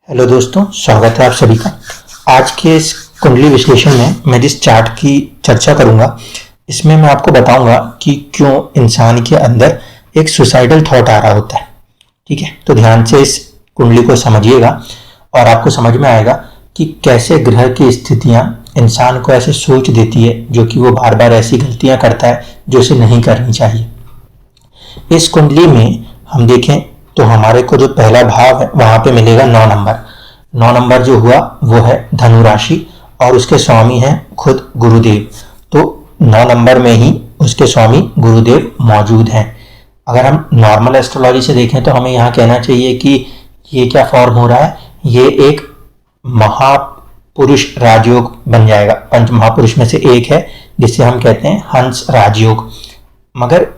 Hello दोस्तों, स्वागत है आप सभी का। आज के इस कुंडली विश्लेषण में मैं जिस चार्ट की चर्चा करूंगा, इसमें मैं आपको बताऊंगा कि क्यों इंसान के अंदर एक सुसाइडल थॉट आ रहा होता है। ठीक है, तो ध्यान से इस कुंडली को समझिएगा और आपको समझ में आएगा कि कैसे ग्रह की स्थितियां इंसान को ऐसे सोच देती है जो कि वो बार बार ऐसी गलतियां करता है जो उसे नहीं करनी चाहिए। इस कुंडली में हम देखें तो हमारे को जो पहला भाव है वहां पे मिलेगा 9 नंबर। 9 नंबर जो हुआ वो है धनु राशि और उसके स्वामी हैं खुद गुरुदेव। तो 9 नंबर में ही उसके स्वामी गुरुदेव मौजूद हैं। अगर हम नॉर्मल एस्ट्रोलॉजी से देखें तो हमें यहाँ कहना चाहिए कि ये क्या फॉर्म हो रहा है, ये एक महापुरुष राजयोग बन जाएगा। पंच महापुरुष में से एक है जिसे हम कहते हैं हंस राजयोग। मगर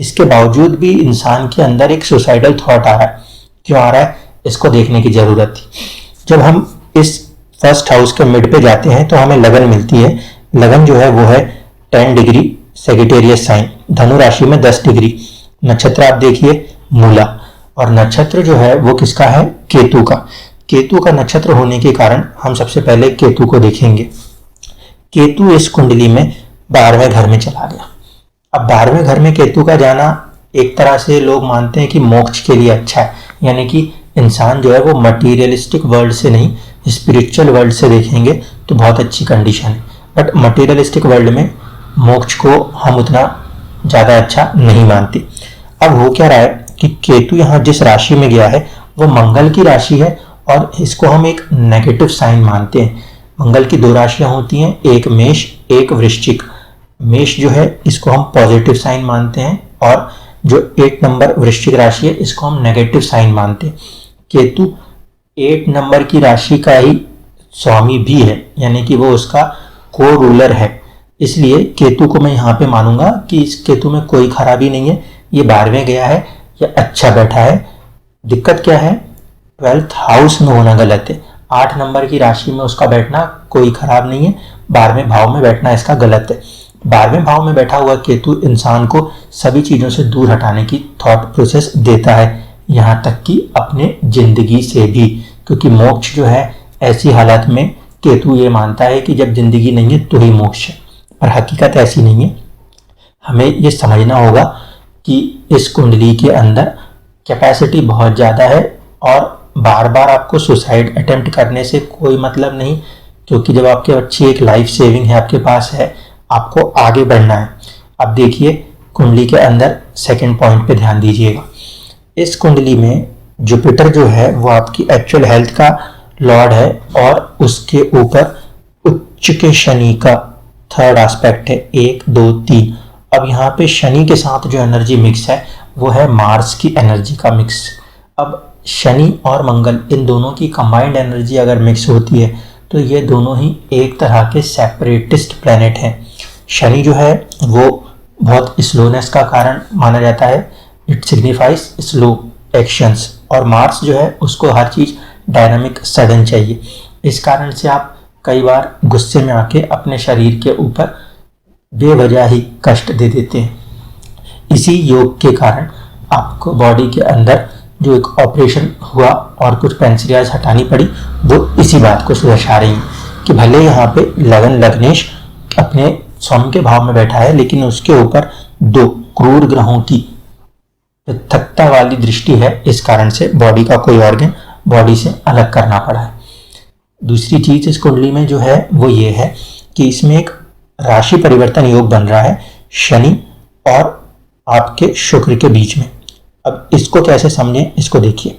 इसके बावजूद भी इंसान के अंदर एक सुसाइडल थॉट आ रहा है। क्यों आ रहा है, इसको देखने की जरूरत थी। जब हम इस फर्स्ट हाउस के मिड पे जाते हैं तो हमें लगन मिलती है। लगन जो है वो है 10 डिग्री सेजिटेरियस साइन, धनु राशि में 10 डिग्री। नक्षत्र आप देखिए मूला, और नक्षत्र जो है वो किसका है, केतु का। केतु का नक्षत्र होने के कारण हम सबसे पहले केतु को देखेंगे। केतु इस कुंडली में 12वें घर में चला गया। अब 12वें घर में केतु का जाना एक तरह से लोग मानते हैं कि मोक्ष के लिए अच्छा है, यानी कि इंसान जो है वो मटीरियलिस्टिक वर्ल्ड से नहीं स्पिरिचुअल वर्ल्ड से देखेंगे तो बहुत अच्छी कंडीशन है। बट मटीरियलिस्टिक वर्ल्ड में मोक्ष को हम उतना ज़्यादा अच्छा नहीं मानते। अब हो क्या रहा है कि केतु यहाँ जिस राशि में गया है वो मंगल की राशि है और इसको हम एक नेगेटिव साइन मानते हैं। मंगल की 2 राशियाँ होती हैं, एक मेष एक वृश्चिक। मेष जो है इसको हम पॉजिटिव साइन मानते हैं और जो 8 नंबर वृश्चिक राशि है इसको हम नेगेटिव साइन मानते हैं। केतु 8 नंबर की राशि का ही स्वामी भी है, यानी कि वो उसका को रूलर है। इसलिए केतु को मैं यहाँ पे मानूंगा कि इस केतु में कोई खराबी नहीं है। ये 12वें गया है, ये अच्छा बैठा है। दिक्कत क्या है, 12th हाउस में होना गलत है। 8 नंबर की राशि में उसका बैठना कोई खराब नहीं है, 12वें भाव में बैठना इसका गलत है। 12वें भाव में बैठा हुआ केतु इंसान को सभी चीज़ों से दूर हटाने की थॉट प्रोसेस देता है, यहाँ तक कि अपने जिंदगी से भी। क्योंकि मोक्ष जो है ऐसी हालत में केतु ये मानता है कि जब जिंदगी नहीं है तो ही मोक्ष है, पर हकीकत ऐसी नहीं है। हमें ये समझना होगा कि इस कुंडली के अंदर कैपेसिटी बहुत ज़्यादा है और बार बार आपको सुसाइड अटेम्प्ट करने से कोई मतलब नहीं, क्योंकि जब आपकी अच्छी एक लाइफ सेविंग है आपके पास है, आपको आगे बढ़ना है। अब देखिए कुंडली के अंदर सेकंड पॉइंट पे ध्यान दीजिएगा। इस कुंडली में जुपिटर जो है वो आपकी एक्चुअल हेल्थ का लॉर्ड है और उसके ऊपर उच्च के शनि का 3rd एस्पेक्ट है, 1 2 3। अब यहाँ पे शनि के साथ जो एनर्जी मिक्स है वो है मार्स की एनर्जी का मिक्स। अब शनि और मंगल इन दोनों की कंबाइंड एनर्जी अगर मिक्स होती है तो ये दोनों ही एक तरह के सेपरेटिस्ट प्लैनेट हैं। शनि जो है वो बहुत स्लोनेस का कारण माना जाता है, इट सिग्निफाइज स्लो एक्शंस। और मार्स जो है उसको हर चीज़ डायनामिक सडन चाहिए। इस कारण से आप कई बार गुस्से में आके अपने शरीर के ऊपर बेवजह ही कष्ट दे देते हैं। इसी योग के कारण आपको बॉडी के अंदर जो एक ऑपरेशन हुआ और कुछ पेंसिलियाज हटानी पड़ी, वो इसी बात को दर्शा रही है कि भले यहाँ पे लगन लग्नेश अपने स्वामी के भाव में बैठा है लेकिन उसके ऊपर 2 क्रूर ग्रहों की पृथकता वाली दृष्टि है। इस कारण से बॉडी का कोई ऑर्गन बॉडी से अलग करना पड़ा है। दूसरी चीज इस कुंडली में जो है वो ये है कि इसमें एक राशि परिवर्तन योग बन रहा है शनि और आपके शुक्र के बीच में। अब इसको कैसे समझें, इसको देखिए।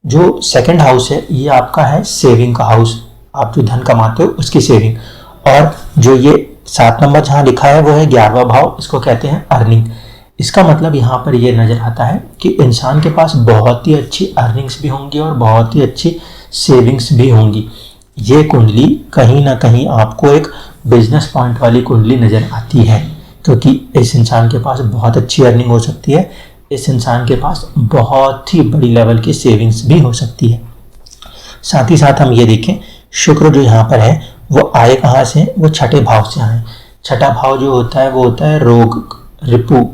जो सेकंड हाउस है ये आपका है सेविंग का हाउस, आप जो धन कमाते हो उसकी सेविंग। और जो ये 7 नंबर जहाँ लिखा है वो है 11वां भाव, इसको कहते हैं अर्निंग। इसका मतलब यहाँ पर ये नजर आता है कि इंसान के पास बहुत ही अच्छी अर्निंग्स भी होंगी और बहुत ही अच्छी सेविंग्स भी होंगी। ये कुंडली कहीं ना कहीं आपको एक बिजनेस पॉइंट वाली कुंडली नजर आती है, क्योंकि इस इंसान के पास बहुत अच्छी अर्निंग हो सकती है, इस इंसान के पास बहुत ही बड़ी लेवल की सेविंग्स भी हो सकती है। साथ ही साथ हम ये देखें, शुक्र जो यहाँ पर है वो आए कहाँ से, वो 6ठे भाव से आए। 6ठा भाव जो होता है वो होता है रोग, रिपु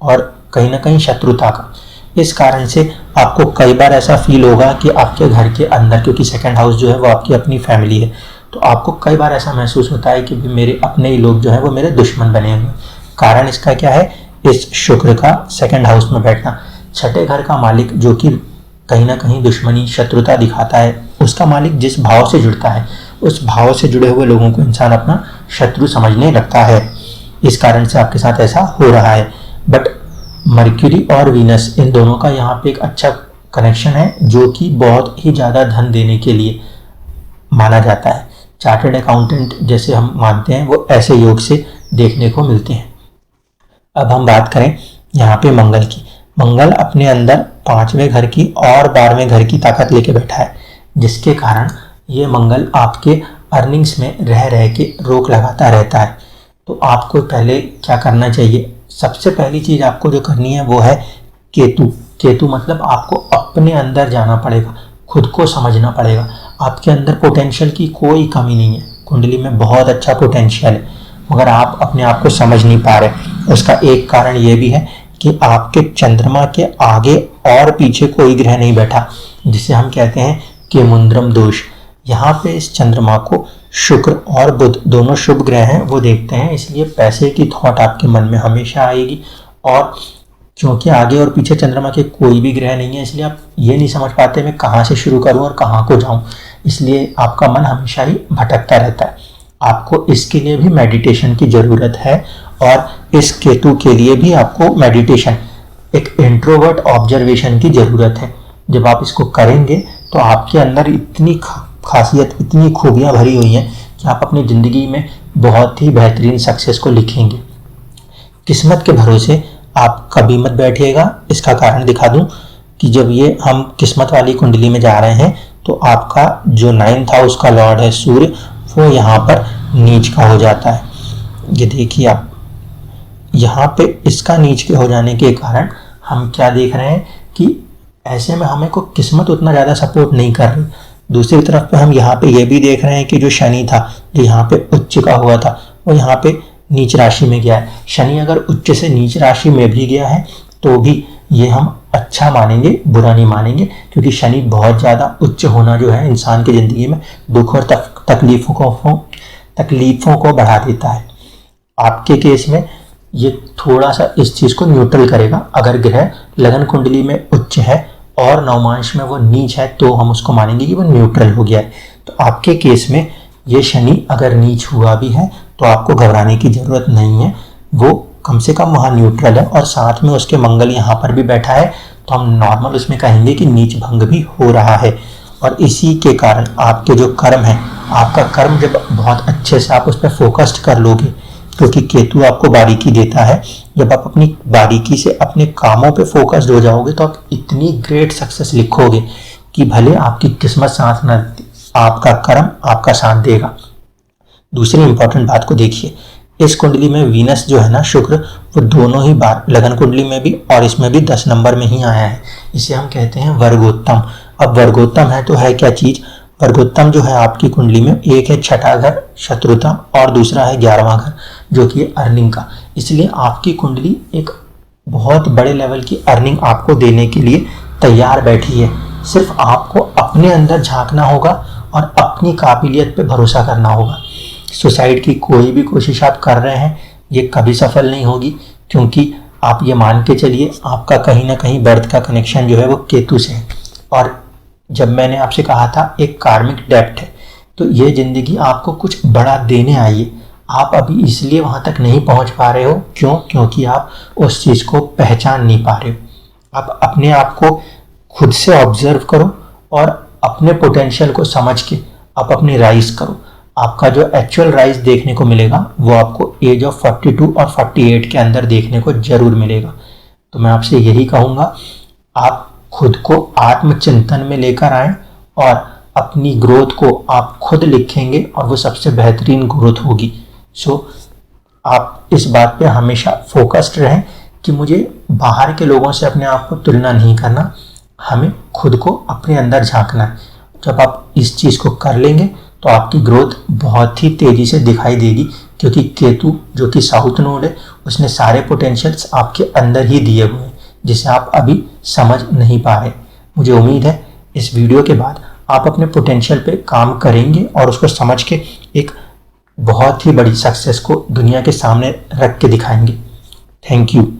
और कहीं ना कहीं शत्रुता का। इस कारण से आपको कई बार ऐसा फील होगा कि आपके घर के अंदर, क्योंकि सेकंड हाउस जो है वो आपकी अपनी फैमिली है, तो आपको कई बार ऐसा महसूस होता है कि मेरे अपने ही लोग जो है वो मेरे दुश्मन बने हुए हैं। कारण इसका क्या है? इस शुक्र का सेकंड हाउस में बैठना। छठे घर का मालिक जो कि कहीं ना कहीं दुश्मनी, शत्रुता दिखाता है, उसका मालिक जिस भाव से जुड़ता है उस भाव से जुड़े हुए लोगों को इंसान अपना शत्रु समझने लगता है। इस कारण से आपके साथ ऐसा हो रहा है। बट मर्क्यूरी और वीनस, इन दोनों का यहाँ पे एक अच्छा कनेक्शन है जो कि बहुत ही ज़्यादा धन देने के लिए माना जाता है। चार्टर्ड अकाउंटेंट जैसे हम मानते हैं वो ऐसे योग से देखने को मिलते हैं। अब हम बात करें यहाँ पे मंगल की। मंगल अपने अंदर 5वें घर की और 12वें घर की ताकत लेके बैठा है, जिसके कारण ये मंगल आपके अर्निंग्स में रह रह के रोक लगाता रहता है। तो आपको पहले क्या करना चाहिए? सबसे पहली चीज़ आपको जो करनी है वो है केतु। केतु मतलब आपको अपने अंदर जाना पड़ेगा, खुद को समझना पड़ेगा। आपके अंदर पोटेंशियल की कोई कमी नहीं है, कुंडली में बहुत अच्छा पोटेंशियल है, मगर आप अपने आप को समझ नहीं पा रहे। उसका एक कारण ये भी है कि आपके चंद्रमा के आगे और पीछे कोई ग्रह नहीं बैठा, जिसे हम कहते हैं केमुंद्रम दोष। यहाँ पे इस चंद्रमा को शुक्र और बुध दोनों शुभ ग्रह हैं वो देखते हैं, इसलिए पैसे की थॉट आपके मन में हमेशा आएगी। और क्योंकि आगे और पीछे चंद्रमा के कोई भी ग्रह नहीं है, इसलिए आप ये नहीं समझ पाते मैं कहाँ से शुरू करूँ और कहाँ को जाऊँ, इसलिए आपका मन हमेशा ही भटकता रहता है। आपको इसके लिए भी मेडिटेशन की ज़रूरत है, और इस केतु के लिए भी आपको मेडिटेशन, एक इंट्रोवर्ट ऑब्जर्वेशन की ज़रूरत है। जब आप इसको करेंगे तो आपके अंदर इतनी खासियत, इतनी खूबियाँ भरी हुई हैं कि आप अपनी ज़िंदगी में बहुत ही बेहतरीन सक्सेस को लिखेंगे। किस्मत के भरोसे आप कभी मत बैठिएगा। इसका कारण दिखा दूं कि जब ये हम किस्मत वाली कुंडली में जा रहे हैं तो आपका जो 9th हाउस का लॉर्ड है सूर्य, वो यहाँ पर नीच का हो जाता है। ये देखिए आप, यहाँ पे इसका नीच के हो जाने के कारण हम क्या देख रहे हैं कि ऐसे में हमें को किस्मत उतना ज़्यादा सपोर्ट नहीं कर रही। दूसरी तरफ पे हम यहाँ पे ये भी देख रहे हैं कि जो शनि था, जो यहाँ पे उच्च का हुआ था, वो यहाँ पे नीच राशि में गया है। शनि अगर उच्च से नीच राशि में भी गया है तो भी ये हम अच्छा मानेंगे, बुरा नहीं मानेंगे, क्योंकि शनि बहुत ज़्यादा उच्च होना जो है इंसान की ज़िंदगी में दुख और तकलीफ़ों को बढ़ा देता है। आपके केस में ये थोड़ा सा इस चीज़ को न्यूट्रल करेगा। अगर ग्रह लगन कुंडली में उच्च है और नवमांश में वो नीच है तो हम उसको मानेंगे कि वो न्यूट्रल हो गया है। तो आपके केस में ये शनि अगर नीच हुआ भी है तो आपको घबराने की ज़रूरत नहीं है, वो कम से कम वहाँ न्यूट्रल है, और साथ में उसके मंगल यहाँ पर भी बैठा है, तो हम नॉर्मल उसमें कहेंगे कि नीच भंग भी हो रहा है। और इसी के कारण आपके जो कर्म है, आपका कर्म जब बहुत अच्छे से आप उस पर फोकस्ड कर लोगे, क्योंकि केतु आपको बारीकी देता है, जब आप अपनी बारीकी से अपने कामों पे फोकस्ड हो जाओगे तो आप इतनी ग्रेट सक्सेस लिखोगे कि भले आपकी किस्मत साथ न, आपका कर्म आपका साथ देगा। दूसरी इंपॉर्टेंट बात को देखिए, इस कुंडली में वीनस जो है ना, शुक्र, वो दोनों ही बार लगन कुंडली में भी और इसमें भी 10 नंबर में ही आया है। इसे हम कहते हैं वर्गोत्तम। अब वर्गोत्तम है तो है क्या चीज़? वर्गोत्तम जो है आपकी कुंडली में, एक है छठा घर शत्रुता और दूसरा है 11वां घर जो कि अर्निंग का। इसलिए आपकी कुंडली एक बहुत बड़े लेवल की अर्निंग आपको देने के लिए तैयार बैठी है। सिर्फ आपको अपने अंदर झांकना होगा और अपनी काबिलियत पे भरोसा करना होगा। सुसाइड की कोई भी कोशिश आप कर रहे हैं, ये कभी सफल नहीं होगी, क्योंकि आप ये मान के चलिए आपका कहीं ना कहीं बर्थ का कनेक्शन जो है वो केतु से है। और जब मैंने आपसे कहा था एक कार्मिक डेप्ट है, तो ये ज़िंदगी आपको कुछ बड़ा देने आई है। आप अभी इसलिए वहाँ तक नहीं पहुँच पा रहे हो, क्यों? क्योंकि आप उस चीज़ को पहचान नहीं पा रहे हो। आप अपने आप को खुद से ऑब्जर्व करो और अपने पोटेंशियल को समझ के आप अपनी राइज करो। आपका जो एक्चुअल राइज देखने को मिलेगा वो आपको एज ऑफ 42 और 48 के अंदर देखने को जरूर मिलेगा। तो मैं आपसे यही कहूँगा, आप खुद को आत्मचिंतन में लेकर आएं और अपनी ग्रोथ को आप खुद लिखेंगे और वो सबसे बेहतरीन ग्रोथ होगी। सो आप इस बात पे हमेशा फोकस्ड रहें कि मुझे बाहर के लोगों से अपने आप को तुलना नहीं करना, हमें खुद को अपने अंदर झांकना है। जब आप इस चीज़ को कर लेंगे तो आपकी ग्रोथ बहुत ही तेज़ी से दिखाई देगी, क्योंकि केतु जो कि साउथ नोड है, उसने सारे पोटेंशियल्स आपके अंदर ही दिए हुए हैं, जिसे आप अभी समझ नहीं पा रहे। मुझे उम्मीद है इस वीडियो के बाद आप अपने पोटेंशियल पे काम करेंगे और उसको समझ के एक बहुत ही बड़ी सक्सेस को दुनिया के सामने रख के दिखाएंगे। Thank you.